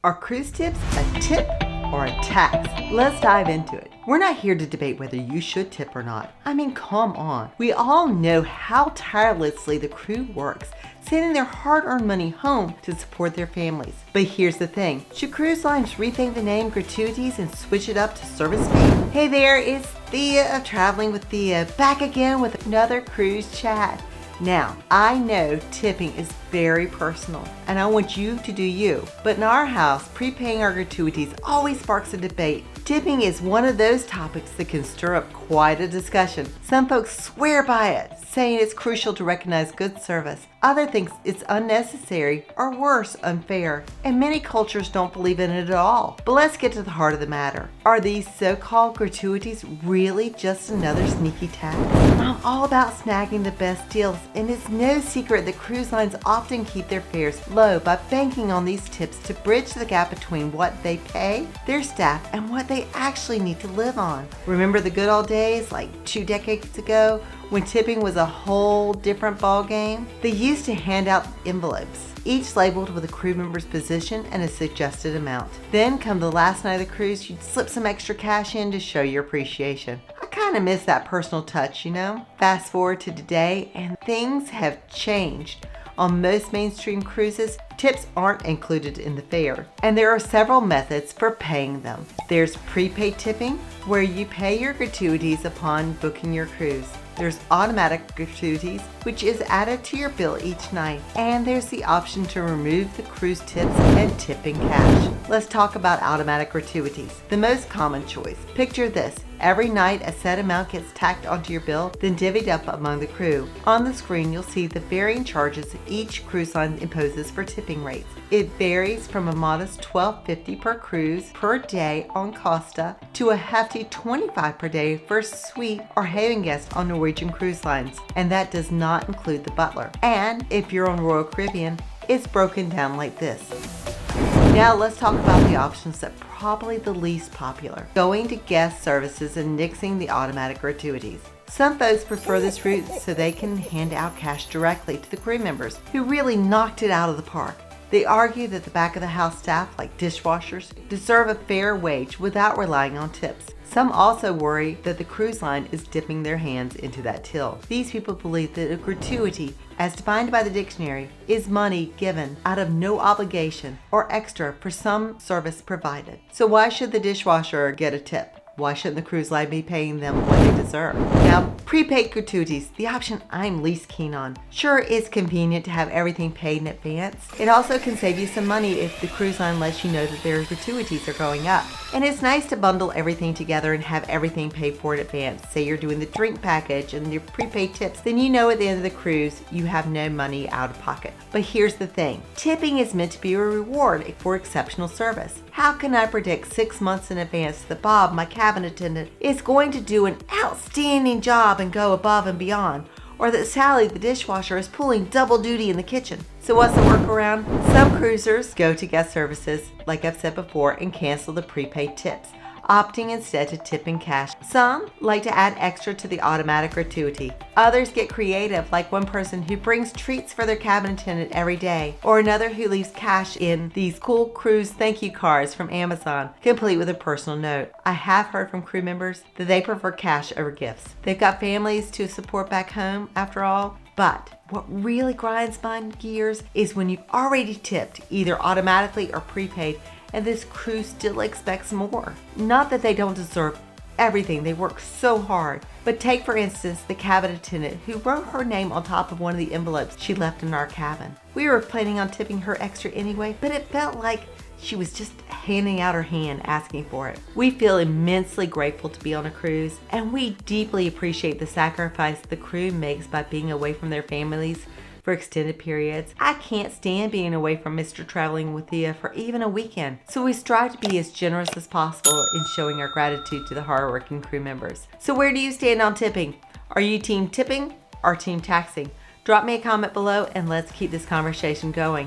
Are cruise tips a tip or a tax? Let's dive into it. We're not here to debate whether you should tip or not. I mean, come on. We all know how tirelessly the crew works, sending their hard-earned money home to support their families. But here's the thing. Should cruise lines rethink the name Gratuities and switch it up to service fee? Hey there, it's Thia of Traveling with Thia, back again with another cruise chat. Now, I know tipping is very personal, and I want you to do you. But in our house, prepaying our gratuities always sparks a debate. Tipping is one of those topics that can stir up quite a discussion. Some folks swear by it, saying it's crucial to recognize good service. Others think it's unnecessary, or worse, unfair. And many cultures don't believe in it at all. But let's get to the heart of the matter. Are these so-called gratuities really just another sneaky tax? I'm all about snagging the best deals, and it's no secret that cruise lines often keep their fares low by banking on these tips to bridge the gap between what they pay their staff and what they actually need to live on. Remember the good old days, like 2 decades ago, when tipping was a whole different ball game? They used to hand out envelopes, each labeled with a crew member's position and a suggested amount. Then, come the last night of the cruise, you'd slip some extra cash in to show your appreciation. I kind of miss that personal touch, you know? Fast forward to today, and things have changed. On most mainstream cruises, tips aren't included in the fare, and there are several methods for paying them. There's prepaid tipping, where you pay your gratuities upon booking your cruise. There's automatic gratuities, which is added to your bill each night. And there's the option to remove the cruise tips and tip in cash. Let's talk about automatic gratuities, the most common choice. Picture this. Every night, a set amount gets tacked onto your bill, then divvied up among the crew. On the screen, you'll see the varying charges each cruise line imposes for tipping rates. It varies from a modest $12.50 per cruise per day on Costa to a hefty $25 per day for suite or haven guests on Norwegian cruise lines, and that does not include the butler. And if you're on Royal Caribbean, it's broken down like this. Now let's talk about the options that are probably the least popular. Going to guest services and nixing the automatic gratuities. Some folks prefer this route so they can hand out cash directly to the crew members who really knocked it out of the park. They argue that the back of the house staff, like dishwashers, deserve a fair wage without relying on tips. Some also worry that the cruise line is dipping their hands into that till. These people believe that a gratuity, as defined by the dictionary, is money given out of no obligation or extra for some service provided. So why should the dishwasher get a tip? Why shouldn't the cruise line be paying them what they deserve? Now, prepaid gratuities, the option I'm least keen on. Sure, it's convenient to have everything paid in advance. It also can save you some money if the cruise line lets you know that their gratuities are going up. And it's nice to bundle everything together and have everything paid for in advance. Say you're doing the drink package and your prepaid tips, then you know at the end of the cruise you have no money out of pocket. But here's the thing. Tipping is meant to be a reward for exceptional service. How can I predict 6 months in advance that Bob, my cabin attendant, is going to do an outstanding job and go above and beyond? Or that Sally, the dishwasher, is pulling double duty in the kitchen? So what's the workaround? Some cruisers go to guest services, like I've said before, and cancel the prepaid tips, opting instead to tip in cash. Some like to add extra to the automatic gratuity. Others get creative, like one person who brings treats for their cabin attendant every day, or another who leaves cash in these cool cruise thank you cards from Amazon, complete with a personal note. I have heard from crew members that they prefer cash over gifts. They've got families to support back home, after all. But what really grinds my gears is when you've already tipped, either automatically or prepaid, and this crew still expects more. Not that they don't deserve everything, they work so hard. But take for instance the cabin attendant who wrote her name on top of one of the envelopes she left in our cabin. We were planning on tipping her extra anyway, but it felt like she was just handing out her hand asking for it. We feel immensely grateful to be on a cruise, and we deeply appreciate the sacrifice the crew makes by being away from their families for extended periods. I can't stand being away from Mr. Traveling with Thia for even a weekend. So we strive to be as generous as possible in showing our gratitude to the hardworking crew members. So where do you stand on tipping? Are you team tipping or team taxing? Drop me a comment below and let's keep this conversation going.